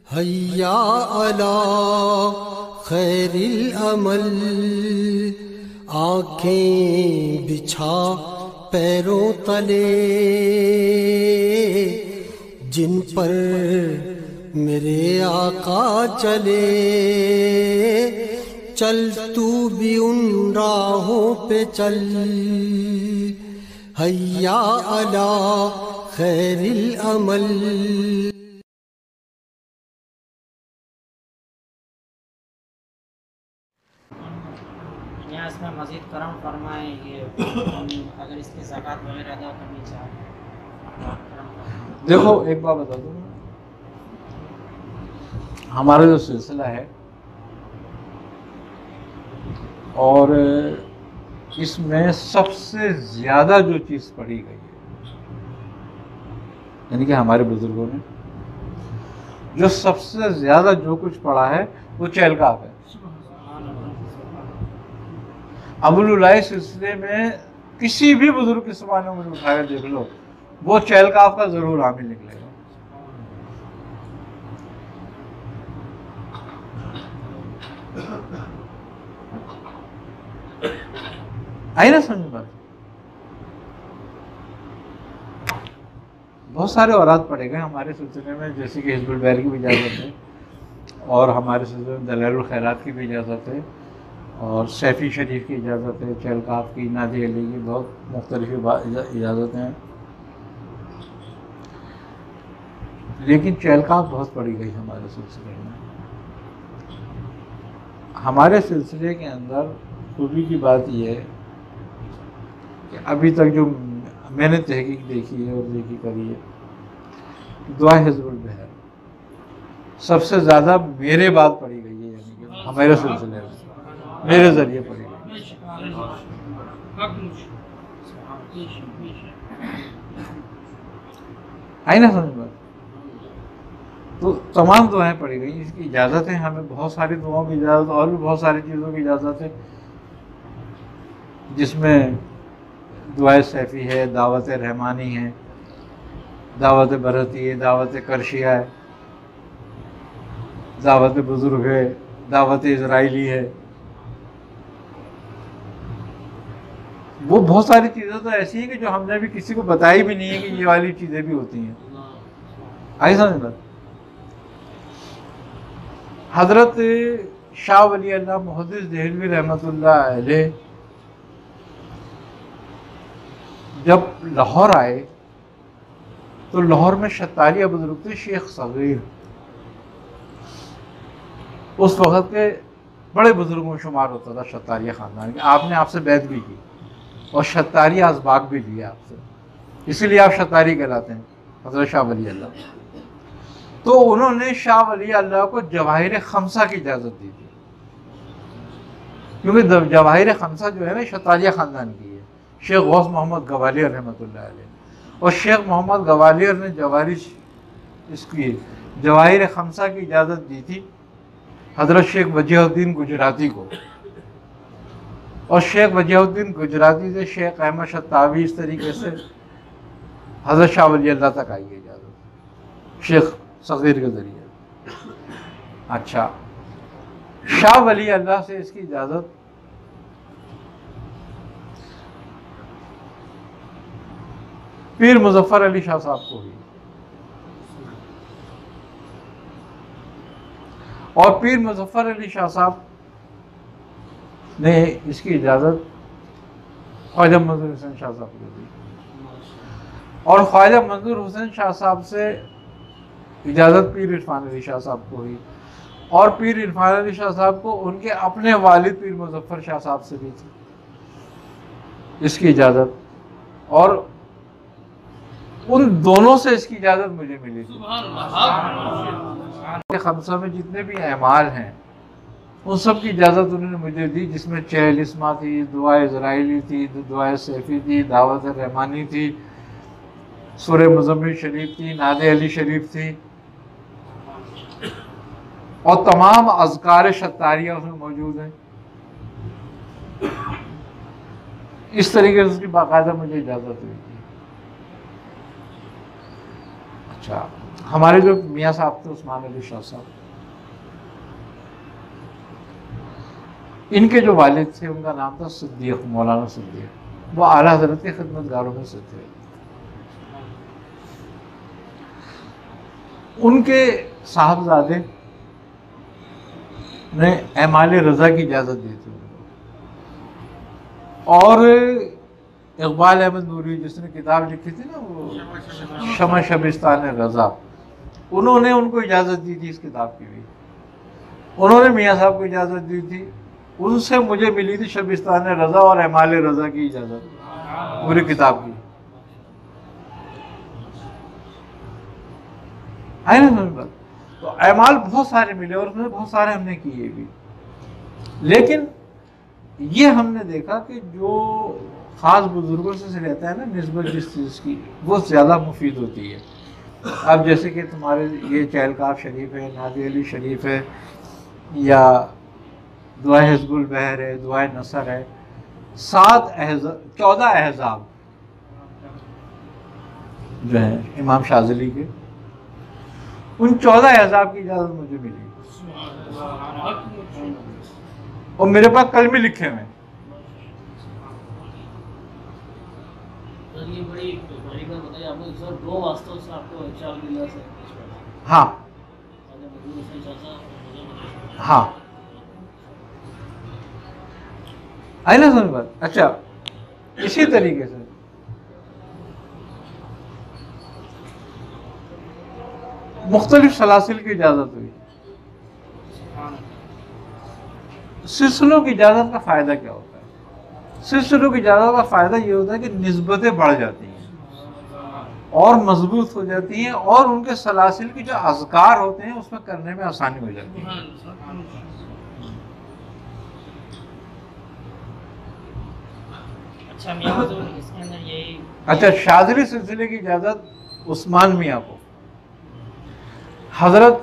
हैया अला खैरिल अमल, आँखें बिछा पैरों तले, जिन पर मेरे आका चले, चल तू भी उन राहों पे चल। हैया अला खैरिल अमल। इसमें मज़ीद करम फरमाएँ, ये अगर इसकी ज़कात वगैरह अदा करनी चाहे। देखो एक बात बता दूँ, हमारा जो सिलसिला है और इसमें सबसे ज़्यादा जो चीज़ पढ़ी गई है, यानी कि हमारे बुजुर्गों ने जो सबसे ज़्यादा जो कुछ पढ़ा है वो चहलकाफ है। अबुल सिलसिले में किसी भी बुजुर्ग के ज़माने में उठाकर देख लो, वो चहलकाफ का ज़रूर हामिल निकलेगा। आई ना समझ बात? बहुत सारे औरात पढ़े गए हमारे सिलसिले में, जैसे कि हिज़्बुल बैर की भी इजाज़त है, और हमारे सिलसिले में दलाइलुल खैरात की भी इजाज़त है, और सैफ़ी शरीफ की इजाज़त है, चहलकाफ की, नादी अली की, बहुत मुख्तलिफ़ इजाज़तें हैं। लेकिन चहलकाफ बहुत पढ़ी गई हमारे सिलसिले में। हमारे सिलसिले के अंदर खूबी की बात यह है कि अभी तक जो मैंने तहकीक देखी है और देखी करी है, दुआ हिज़्बुल बहर सबसे ज़्यादा मेरे बाद पढ़ी गई है, यानी कि हमारे सिलसिले में मेरे ज़रिए पढ़ी गई। आई ना समझ बात? तो तमाम दुआएं पढ़ी गई, इसकी इजाज़त है हमें, बहुत सारी दुआओं की इजाज़त, और भी बहुत सारी चीज़ों की इजाज़त है, जिसमें दुआए सैफ़ी है, दावत रहमानी है, दावत बरहती है, दावत करशिया है, दावत बुजुर्ग है, दावत इज़राइली है। वो बहुत सारी चीज़ें तो ऐसी हैं कि जो हमने भी किसी को बताई भी नहीं है कि ये वाली चीज़ें भी होती हैं। आई समझ बात? हज़रत शाह वली अल्लाह मुहद्दिस देहलवी रहमतुल्लाह अलैह जब लाहौर आए तो लाहौर में शतारिया बुजुर्ग थे, शेख सगीर, उस वक़्त के बड़े बुजुर्गों में शुमार होता था शतारिया ख़ानदान के। आपने आपसे बैत भी की और शतारिया असबाग भी लिया आपसे, इसीलिए आप शतारी कहलाते हैं, हज़रत शाह वली अल्लाह। तो उन्होंने शाह वली अल्लाह को जवाहिर खमसा की इजाज़त दी थी, क्योंकि जवाहिर खमसा जो है ना शतारिया ख़ानदान की है, शेख गौस मोहम्मद गवालियर रहमतुल्लाह अलैह, और शेख मोहम्मद गवालियर ने जवाहिर खमसा की इजाज़त दी थी हज़रत शेख वजीहुद्दीन गुजराती को, और शेख वजीहुद्दीन गुजराती से शेख अहमद शतावी, इस तरीके से हज़रत शाह वली अल्लाह तक आई है इजाज़त शेख सगीर के ज़रिए। अच्छा, शाह वली अल्लाह से इसकी इजाज़त पीर मुजफ्फर अली शाह साहब को हुई, और पीर मुजफ्फर अली शाह साहब ने इसकी इजाज़त ख्वाजा मंजूर हुसैन शाह साहब को दी, और ख्वाजा मंजूर हुसैन शाह साहब से इजाज़त पीर इरफान अली शाह साहब को हुई, और पीर इरफान अली शाह साहब को उनके अपने वालिद पीर मुजफ्फर शाह साहब से भी थी इसकी इजाज़त, और उन दोनों से इसकी इजाज़त मुझे मिली थी। खमसा में जितने भी अमाल हैं उन सब की इजाज़त उन्होंने मुझे दी, जिसमें चहलिस्मा थी, दुआ इज़राइली थी, दुआ सैफ़ी थी, दावत रहमानी थी, सूरह मुज़म्मिल शरीफ थी, नादे अली शरीफ थी, और तमाम अज़कार शतारिया उसमें मौजूद हैं। इस तरीके से उसकी बाकायदा मुझे इजाज़त हुई थी। अच्छा, हमारे जो मियाँ साहब थे उस्मान अली शाह साहब, इनके जो वालिद थे उनका नाम था सिद्दीक, मौलाना सिद्दीक। वो आला हजरत के खिदमतगारों में से थे। उनके साहबजादे ने एमाले रज़ा की इजाज़त दी थी उनको। और इकबाल अहमद नूरी जिसने किताब लिखी थी ना वो शमा शबिस्तान रज़ा, उन्होंने उनको इजाज़त दी थी इस किताब की भी। उन्होंने मियाँ साहब को इजाज़त दी थी, उनसे मुझे मिली थी शबिस्तान रज़ा और एमाले रज़ा की इजाज़त पूरी किताब की। है ना मेरी बात? तो एमाल बहुत सारे मिले और उसमें बहुत सारे हमने किए भी, लेकिन ये हमने देखा कि जो ख़ास बुजुर्गों से रहता है ना निस्बत जिस चीज़ की, वो ज़्यादा मुफीद होती है। अब जैसे कि तुम्हारे ये चहलकाफ शरीफ है, नादी अली शरीफ है, या दुआए हिज़्बुल बहर है, दुआए नसर है, 14 अहज़ाब जो है इमाम शाज़िली के, उन 14 अहज़ाब की इजाज़त मुझे मिली और मेरे पास कलमे लिखे हुए। ये बड़ी बात बताइए आपको सर, दो वास्तव से आपको चाल मिला सर। हाँ हाँ, आई ना समझ बात? अच्छा, इसी तरीके से मुख्तलिफ सलासिल की इजाज़त हुई। सिलसिलों की इजाज़त का फ़ायदा क्या होता है? सिलसिलों की इजाज़त का फ़ायदा ये होता है कि निस्बतें बढ़ जाती हैं और मजबूत हो जाती हैं, और उनके सलासिल की जो अज़कार होते हैं उसमें करने में आसानी हो जाती है। अच्छा मियाँ तो इसके अंदर यही। अच्छा, शाज़िली सिलसिले की इजाज़त उस्मान मियाँ को हज़रत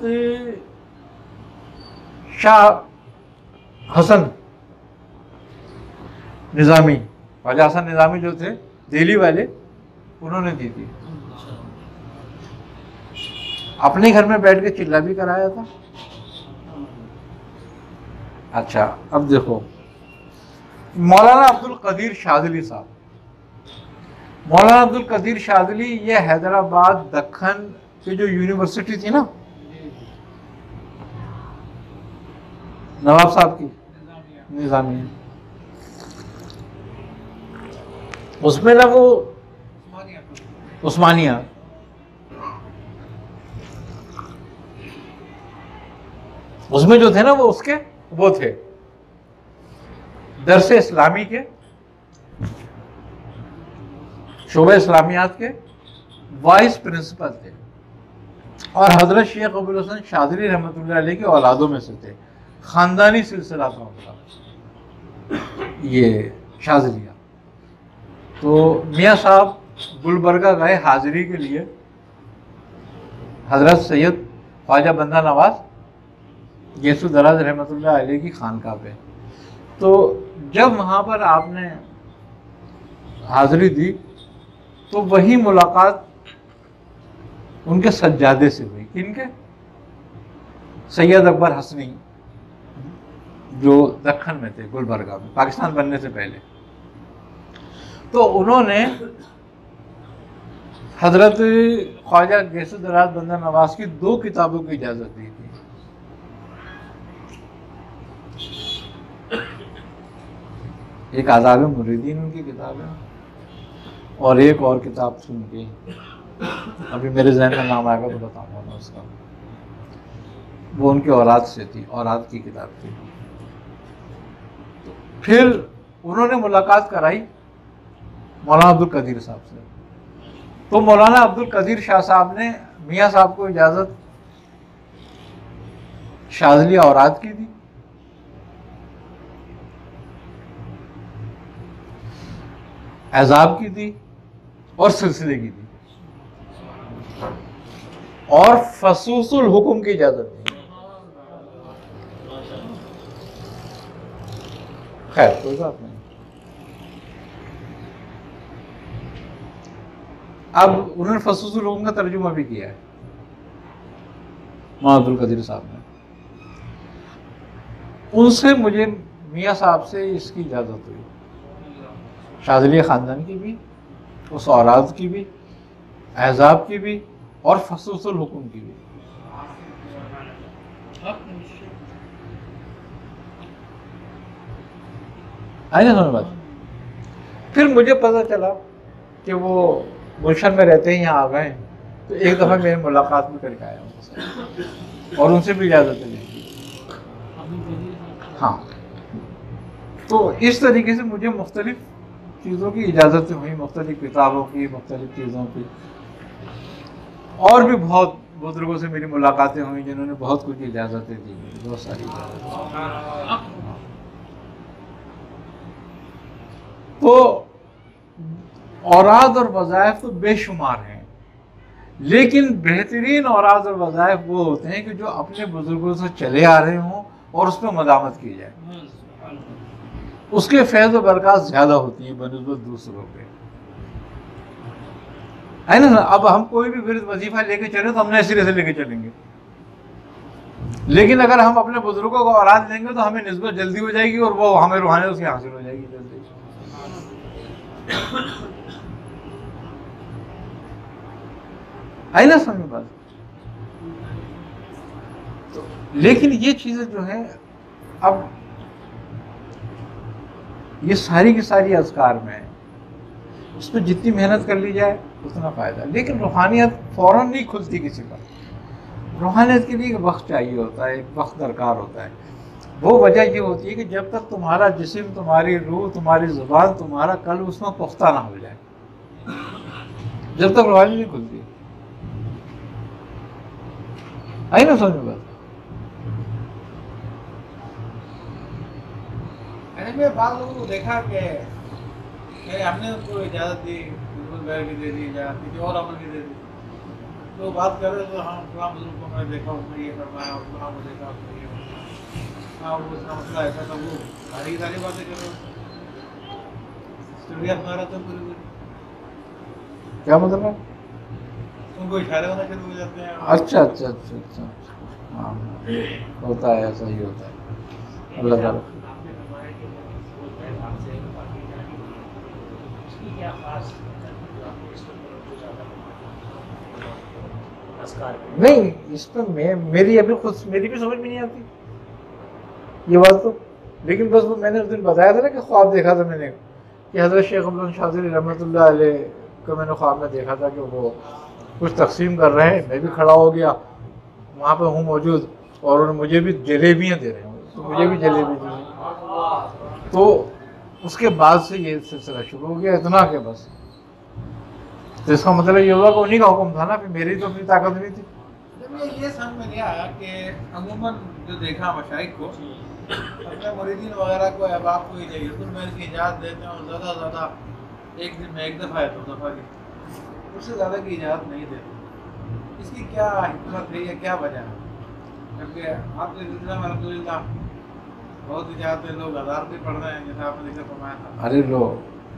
शाह हसन निज़ामी, ख्वाजा हसन निज़ामी जो थे दिल्ली वाले, उन्होंने दी थी। अपने घर में बैठ के चिल्ला भी कराया था। अच्छा, अब देखो मौलाना अब्दुल कदीर शाज़िली साहब, मौलाना अब्दुल कदीर शाज़िली ये हैदराबाद दक्खन की जो यूनिवर्सिटी थी ना नवाब साहब की, निज़ामिया, उसमें ना वो उस्मानिया, उसमें जो थे ना वो उसके वो थे दरसे इस्लामी के, शोबे इस्लामियात के वाइस प्रिंसिपल थे, और हजरत शेख अबुल हसन शाज़िली रहमतुल्लाह अलैह के औलादों में से थे। ख़ानदानी सिलसिला था उनका ये शाज़िलिया। तो मियाँ साहब गुलबर्गा गए हाज़िरी के लिए हज़रत सैयद ख्वाजा बंदा नवाज येसु दराज रहमतुल्लाह अलैह की खानका पे। तो जब वहाँ पर आपने हाज़िरी दी तो वही मुलाकात उनके सज्जादे से हुई। किनके? सैयद अकबर हसनी जो दक्खन में थे, गुलबर्गा में, पाकिस्तान बनने से पहले। तो उन्होंने हजरत ख्वाजा गैसु दराज बंदा नवाज की 2 किताबों की इजाज़त दी थी। एक आदाब मुरीदीन उनकी किताब है, और एक और किताब थी उनकी, अभी मेरे जहन में नाम आएगा तो बताऊंगा मैं उसका, वो उनकी औलाद से थी, औलाद की किताब थी। फिर उन्होंने मुलाकात कराई मौलाना अब्दुल कदीर साहब से। तो मौलाना अब्दुल कदीर शाह साहब ने मियाँ साहब को इजाज़त शाज़िली औलाद की दी, एजाब की दी, और सिलसिले की दी, और फसूसुल हुक्म की इजाज़त दी। खैर कोई बात नहीं। अब उन्होंने फसूसुल हुक्म का तर्जुमा भी किया है। मौलाना अब्दुल कदीर साहब ने। उनसे मुझे मियाँ साहब से इसकी इजाज़त हुई, शाज़िली ख़ानदान की भी, उस औराद की भी, एहज़ाब की भी और फ़सूसुल हुक्म की भी। आई ना समझ बात। फिर मुझे पता चला कि वो गुलशन में रहते ही यहाँ आ गए, तो एक दफ़ा मेरी मुलाकात भी करके आया उनसे और उनसे भी इजाज़त ली। हाँ, तो इस तरीके से मुझे मुख्तलिफ चीज़ों की इजाज़त हुई, मुख्तलिफ किताबों की, मुख्तलिफ चीज़ों की। और भी बहुत बुजुर्गों से मेरी मुलाकातें हुई जिन्होंने बहुत कुछ इजाज़तें दी, बहुत सारी इजाज़तें। तो औराद और वज़ाइफ तो बेशुमार हैं, लेकिन बेहतरीन औराद और वज़ाइफ वो होते हैं कि जो अपने बुजुर्गों से चले आ रहे हों और उस पर मदामत की जाए, उसके फैज़ व बरक़ात ज़्यादा होती हैं बनिस्बत दूसरों के, है ना। अब हम कोई भी विरद वजीफ़ा लेके चले तो हम नए सिरे से लेके चलेंगे, लेकिन अगर हम अपने बुजुर्गों को औलाद लेंगे तो हमें निस्बत जल्दी हो जाएगी और वो हमें रूहानियत उसकी हासिल हो जाएगी जल्दी। है ना समझ बात। तो लेकिन ये चीज़ें जो है, अब ये सारी की सारी अज़कार में है, उस पर जितनी मेहनत कर ली जाए उतना फ़ायदा। लेकिन रूहानियत फ़ौरन नहीं खुलती किसी पर, रूहानियत के लिए एक वक्त चाहिए होता है, एक वक्त दरकार होता है। वो वजह ये होती है कि जब तक तुम्हारा जिस्म, तुम्हारी रूह, तुम्हारी ज़ुबान, तुम्हारा कल्ब उसमें पुख्ता ना हो जाए, जब तक रूहानियत नहीं खुलती। आई ना समझ बात। मैंने बाद लोगों को देखा कि हमने उनको इजाज़त दी, की दे दी इजाज़त, किसी और अमल की दे दी, तो बात कर रहे तो हम फलां बुजुर्ग को मैंने देखा, उसने ये फरमाया, और फलां को देखा, उसने ये फरमाया, हाँ वो उसका मसला ऐसा था, वो सारी बातें कर रहे स्टोरिया सुना रहा था पूरी। क्या मतलब है? उनको इशारे होना शुरू हो जाते हैं। अच्छा अच्छा अच्छा अच्छा, हाँ होता है, ऐसा ही होता है। अल्लाह ताला नहीं, इस पर मेरी अभी खुद मेरी भी समझ में नहीं आती ये बात तो। लेकिन बस वो मैंने उस दिन बताया था ना कि ख्वाब देखा था मैंने कि हज़रत शेख अब्दुल शाज़िली रहमतुल्लाह अलैह को मैंने ख्वाब में देखा था कि वो कुछ तकसीम कर रहे हैं, मैं भी खड़ा हो गया, वहाँ पे हूँ मौजूद, और उन्होंने मुझे भी जलेबियाँ दे रहे हैं, तो मुझे भी जलेबी दी। तो उसके बाद से ये सिलसिला शुरू हो गया, इतना कि बस। तो इसका मतलब ये हुआ कि उन्हीं का हुक्म था ना, फिर मेरी तो अपनी ताकत नहीं थी। ये समझ में नहीं आया कि अमूमन जो देखा मशाइख को अपने मुरीदीन वगैरह को अहबाब को हिज़्बुल महल की इजाज़त देते हैं और ज़्यादा से ज़्यादा एक दिन में एक दफ़ा है, 2 दफ़ा की, उससे ज़्यादा की इजाज़त नहीं देते। इसकी क्या हिकमत है या क्या वजह है? क्योंकि आपके सिलसिले में अल्हम्दुलिल्लाह बहुत इजाज़तें लोग हज़ार भी पढ़ रहे हैं, जैसा आपने जिक्र फरमाया था। अरे लो,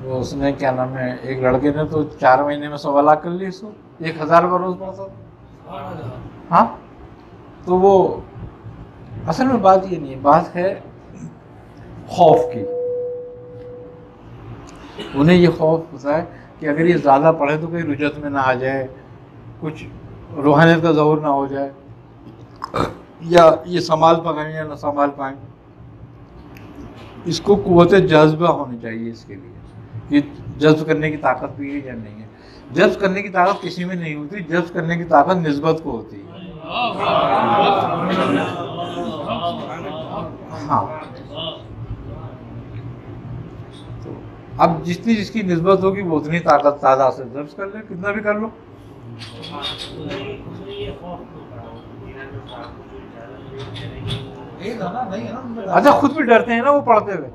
वो उसने क्या नाम है, एक लड़के ने तो 4 महीने में 1.25 लाख कर ली इसको, 1000 का रोज़ पढ़ता था। हाँ, तो वो असल में बात ये नहीं है, बात है खौफ की। उन्हें ये खौफ होता है कि अगर ये ज़्यादा पढ़े तो कोई रुजत में ना आ जाए, कुछ रूहानियत का ज़हूर ना हो जाए, या ये संभाल पाएं या ना संभाल पाएँ। इसको कुव्वत जज्बा होनी चाहिए इसके लिए, कि जज्ब करने की ताकत भी है या नहीं है। जज्ब करने की ताकत किसी में नहीं होती, जज्ब करने की ताकत निस्बत को होती है। हाँ, तो अब जितनी जिसकी निस्बत होगी वो उतनी ताकत तादा से जज्ब कर ले, कितना भी कर लो। अच्छा, खुद भी डरते हैं ना वो पढ़ते हुए।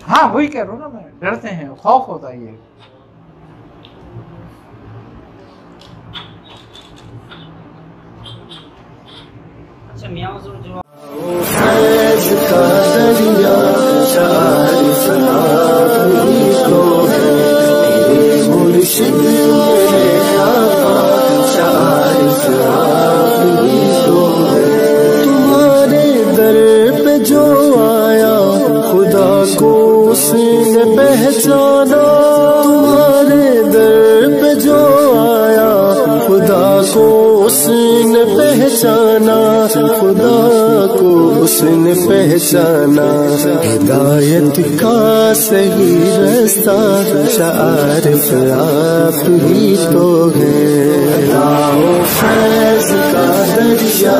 हाँ, वही कह रहा हूँ ना मैं, डरते हैं, खौफ होता है ये। अच्छा मियां हुजूर जो मुर्शिद को उसने पहचाना, खुदा को उसने पहचाना, हिदायत का सही रास्ता शारिफ आप ही तो है। लाओ फैज़ का दरिया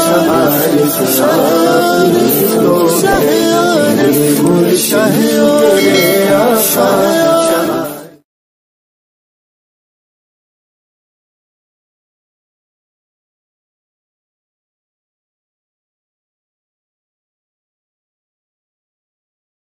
शारिफ आप ही तो है। मुर्शिद मेरे